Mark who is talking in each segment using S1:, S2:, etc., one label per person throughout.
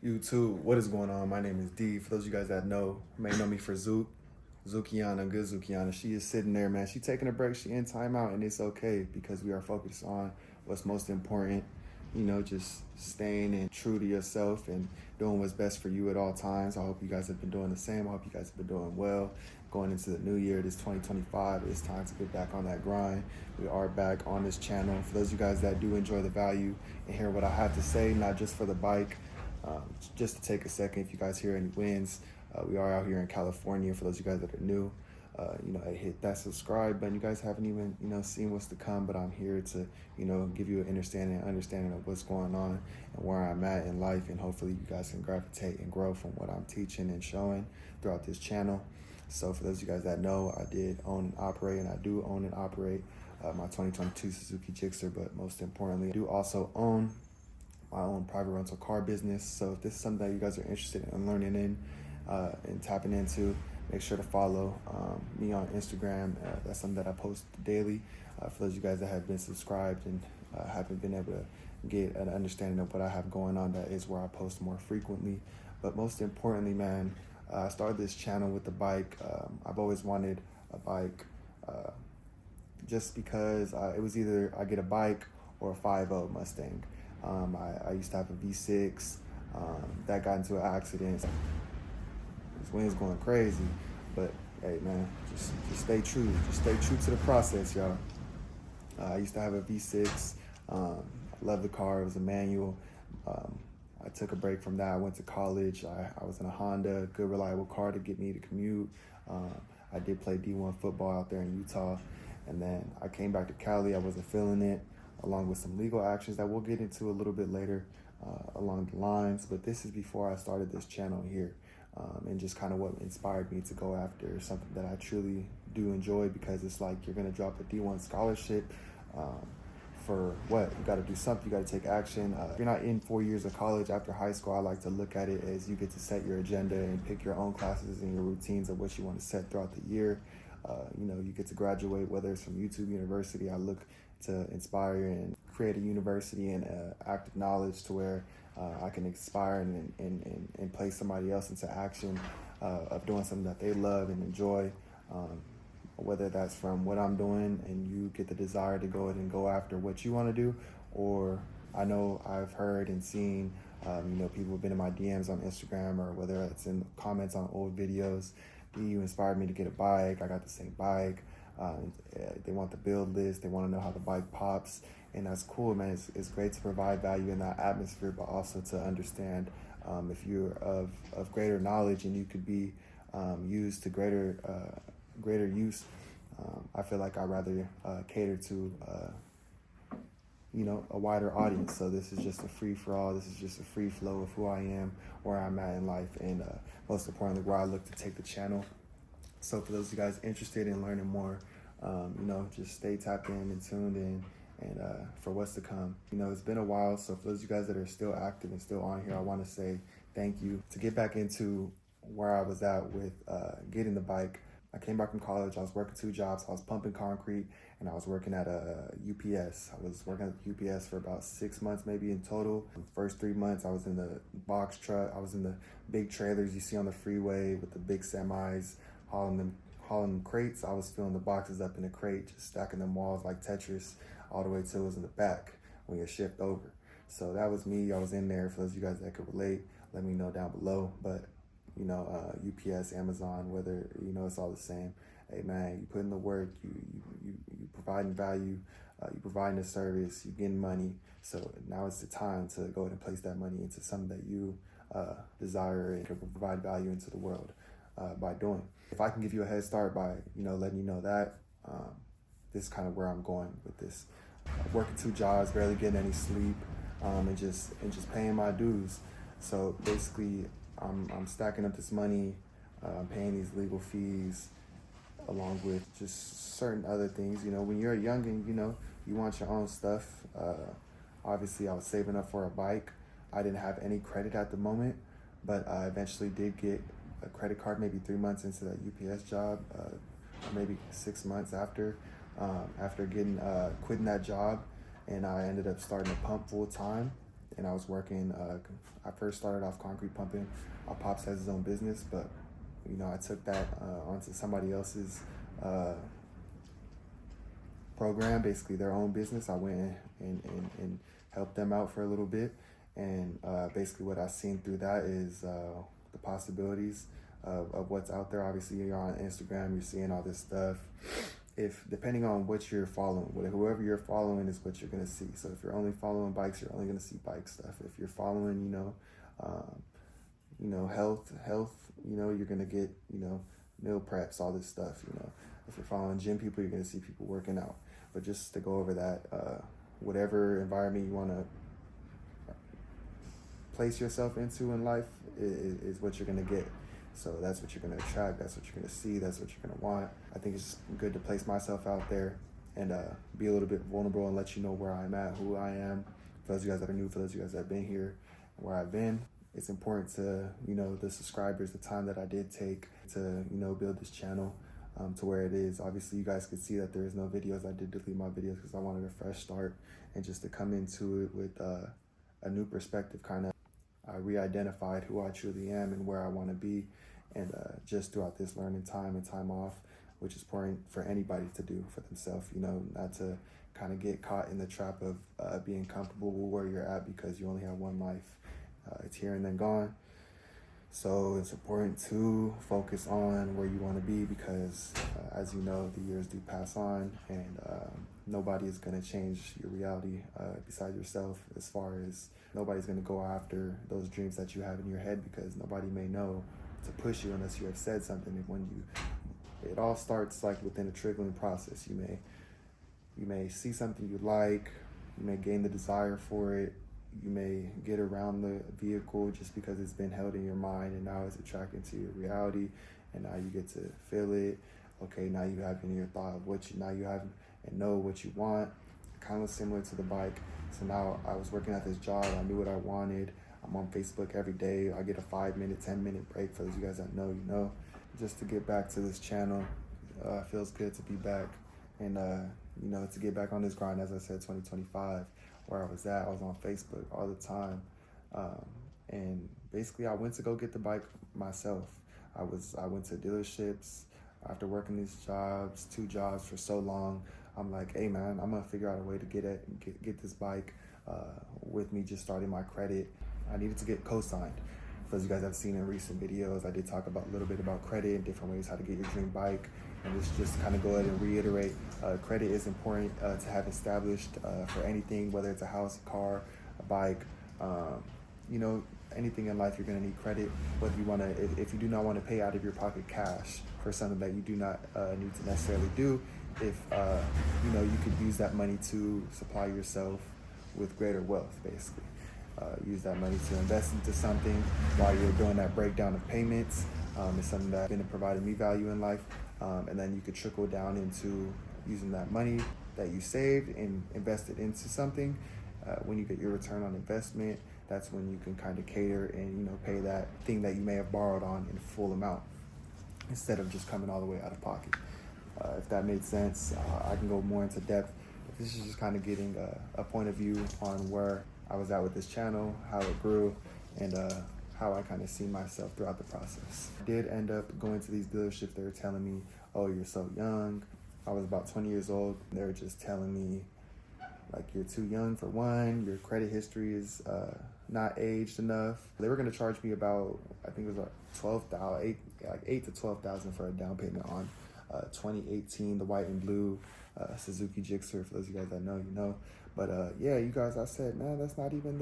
S1: YouTube, what is going on? My name is D. For those of you guys that know, you may know me for Zook. Zukiana, good Zukiana. She is sitting there, man. She taking a break. She in timeout, and it's okay because we are focused on what's most important. You know, just staying and true to yourself and doing what's best for you at all times. I hope you guys have been doing the same. I hope you guys have been doing well. Going into the new year, this 2025, it's time to get back on that grind. We are back on this channel. For those of you guys that do enjoy the value and hear what I have to say, not just for the bike, just to take a second, if you guys hear any wins, we are out here in California. For those of you guys that are new, hit that subscribe button. You guys haven't even, seen what's to come, but I'm here to, give you an understanding of what's going on and where I'm at in life. And hopefully you guys can gravitate and grow from what I'm teaching and showing throughout this channel. So for those of you guys that know, I did own and operate, and I do own and operate my 2022 Suzuki Gixxer, but most importantly, I do also own my own private rental car business. So if this is something that you guys are interested in learning in and tapping into, make sure to follow me on Instagram. That's something that I post daily. For those of you guys that have been subscribed and haven't been able to get an understanding of what I have going on, that is where I post more frequently. But most importantly, man, I started this channel with the bike. I've always wanted a bike just because it was either I get a bike or a 5.0 Mustang. I used to have a V6 that got into an accident. This wind's going crazy, but hey man, just stay true. Just stay true to the process, y'all. I used to have a V6. I love the car. It was a manual. I took a break from that. I went to college. I was in a Honda, good reliable car to get me to commute. I did play D1 football out there in Utah. And then I came back to Cali. I wasn't feeling it, along with some legal actions that we'll get into a little bit later along the lines. But this is before I started this channel here, and just kind of what inspired me to go after something that I truly do enjoy, because it's like you're going to drop a D1 scholarship. For what? You got to do something. You got to take action. If you're not in 4 years of college after high school, I like to look at it as you get to set your agenda and pick your own classes and your routines of what you want to set throughout the year. You get to graduate, whether it's from YouTube University. I look to inspire and create a university and active knowledge to where I can inspire and place somebody else into action of doing something that they love and enjoy. Whether that's from what I'm doing and you get the desire to go ahead and go after what you want to do, or I know I've heard and seen, people have been in my DMs on Instagram, or whether it's in comments on old videos. You inspired me to get a bike. I got the same bike. They want the build list. They want to know how the bike pops. And that's cool, man. It's great to provide value in that atmosphere, but also to understand if you're of greater knowledge and you could be used to greater use. I feel like I'd rather cater to a wider audience. So this is just a free for all. This is just a free flow of who I am, where I'm at in life, and most importantly, where I look to take the channel. So for those of you guys interested in learning more, just stay tapped in and tuned in, and for what's to come. It's been a while, so for those of you guys that are still active and still on here, I want to say thank you. To get back into where I was at with getting the bike, I came back from college. I was working 2 jobs. I was pumping concrete, and I was working at a UPS. I was working at UPS for about 6 months, maybe in total. The first 3 months, I was in the box truck. I was in the big trailers you see on the freeway with the big semis, hauling them crates. I was filling the boxes up in a crate, just stacking them walls like Tetris, all the way till it was in the back when you shift over. So that was me. I was in there. For those of you guys that could relate, let me know down below. But UPS, Amazon, whether, it's all the same. Hey man, you put in the work, you providing value, you providing a service, you getting money. So now it's the time to go ahead and place that money into something that you desire and can provide value into the world by doing. If I can give you a head start by, letting you know that, this is kind of where I'm going with this. Working 2 jobs, barely getting any sleep, and just paying my dues. So basically, I'm stacking up this money, paying these legal fees, along with just certain other things. When you're young and you want your own stuff. Obviously, I was saving up for a bike. I didn't have any credit at the moment, but I eventually did get a credit card maybe 3 months into that UPS job, or maybe 6 months after quitting that job, and I ended up starting to pump full time. and I was working. I first started off concrete pumping. My pops has his own business, but I took that onto somebody else's program, basically their own business. I went and helped them out for a little bit, and basically what I've seen through that is the possibilities of what's out there. Obviously, you're on Instagram, you're seeing all this stuff. If depending on what you're following, whoever you're following is what you're gonna see. So if you're only following bikes, you're only gonna see bike stuff. If you're following, health, you're gonna get, meal preps, all this stuff. If you're following gym people, you're gonna see people working out. But just to go over that, whatever environment you wanna place yourself into in life is what you're gonna get. So that's what you're gonna attract, that's what you're gonna see, that's what you're gonna want. I think it's good to place myself out there and be a little bit vulnerable and let you know where I'm at, who I am. For those of you guys that are new, for those of you guys that have been here and where I've been, it's important to, the subscribers, the time that I did take to, build this channel to where it is. Obviously, you guys could see that there is no videos. I did delete my videos because I wanted a fresh start and just to come into it with a new perspective, kind of. I re-identified who I truly am and where I want to be, and just throughout this learning time and time off, which is important for anybody to do for themselves, not to kind of get caught in the trap of being comfortable with where you're at because you only have one life. It's here and then gone. So it's important to focus on where you want to be because, as you know, the years do pass on, and nobody is going to change your reality besides yourself. As far as nobody's going to go after those dreams that you have in your head because nobody may know to push you unless you have said something. And it all starts like within a trickling process. You may see something you like, you may gain the desire for it. You may get around the vehicle just because it's been held in your mind and now it's attracting to your reality, and now you get to feel it. Okay, now you have in your thought of now you have and know what you want. Kind of similar to the bike. So now I was working at this job. I knew what I wanted. I'm on Facebook every day. I get a 5-minute, 10-minute break. For those of you guys that know, just to get back to this channel. Feels good to be back and, to get back on this grind. As I said, 2025. Where I was at, I was on Facebook all the time, and basically I went to go get the bike myself. I went to dealerships after working these jobs, 2 jobs for so long. I'm like, hey man, I'm gonna figure out a way to get this bike with me just starting my credit. I needed to get co-signed. For those of you guys have seen in recent videos, I did talk about a little bit about credit and different ways how to get your dream bike. And just kind of go ahead and reiterate, credit is important to have established for anything, whether it's a house, a car, a bike, anything in life, you're gonna need credit. Whether you wanna, if you do not want to pay out of your pocket cash for something that you do not need to necessarily do, if you could use that money to supply yourself with greater wealth, basically. Use that money to invest into something while you're doing that breakdown of payments. It's something that's been providing me value in life. And then you could trickle down into using that money that you saved and invested into something. When you get your return on investment, that's when you can kind of cater and pay that thing that you may have borrowed on in full amount instead of just coming all the way out of pocket. If that made sense, I can go more into depth. But this is just kind of getting a point of view on where I was at with this channel, how it grew, and how I kind of see myself throughout the process. I did end up going to these dealerships. They were telling me, oh, you're so young. I was about 20 years old. They were just telling me, like, you're too young for one, your credit history is not aged enough. They were gonna charge me about, I think it was like $12,000, like $8,000 to $12,000 for a down payment on 2018, the white and blue Suzuki Gixxer. For those of you guys that know, But yeah, you guys, I said, man, that's not even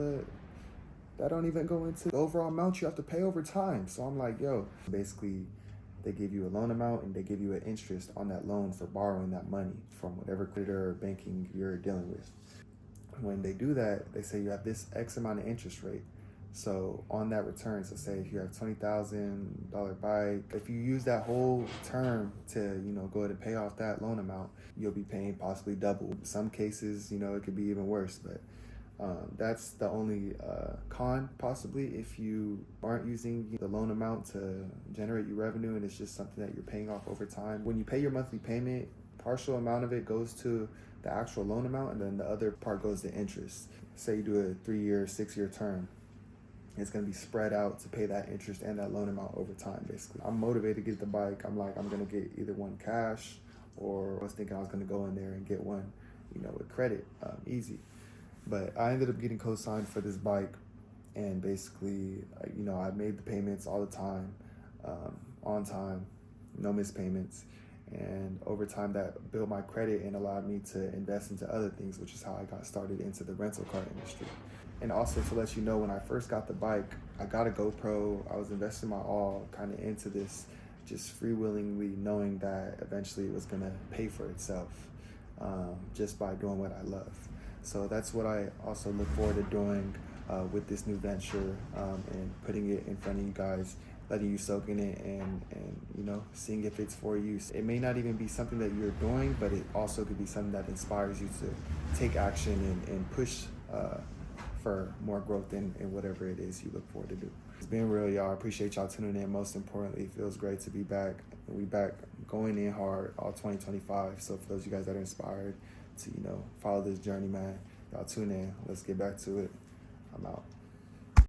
S1: that don't even go into the overall amount you have to pay over time. So I'm like, yo, basically they give you a loan amount and they give you an interest on that loan for borrowing that money from whatever creditor or banking you're dealing with. When they do that, they say you have this X amount of interest rate. So on that return, so say if you have $20,000 bike, if you use that whole term to, go ahead and pay off that loan amount, you'll be paying possibly double. In some cases, it could be even worse, but that's the only con possibly if you aren't using the loan amount to generate your revenue and it's just something that you're paying off over time. When you pay your monthly payment, partial amount of it goes to the actual loan amount, and then the other part goes to interest. Say you do a 3-year, 6-year term. It's going to be spread out to pay that interest and that loan amount over time, basically. I'm motivated to get the bike. I'm going to get either one cash, or I was thinking I was going to go in there and get one, with credit, easy. But I ended up getting co-signed for this bike, and basically, I made the payments all the time, on time, no missed payments. And over time, that built my credit and allowed me to invest into other things, which is how I got started into the rental car industry. And also to let you know, when I first got the bike, I got a GoPro. I was investing my all kind of into this, just freewillingly knowing that eventually it was going to pay for itself, just by doing what I love. So that's what I also look forward to doing with this new venture, and putting it in front of you guys, letting you soak in it, and seeing if it's for you. It may not even be something that you're doing, but it also could be something that inspires you to take action and push for more growth in whatever it is you look forward to do. It's been real, y'all. I appreciate y'all tuning in. Most importantly, it feels great to be back. We back going in hard all 2025. So for those of you guys that are inspired to follow this journey, man, y'all tune in. Let's get back to it. I'm out.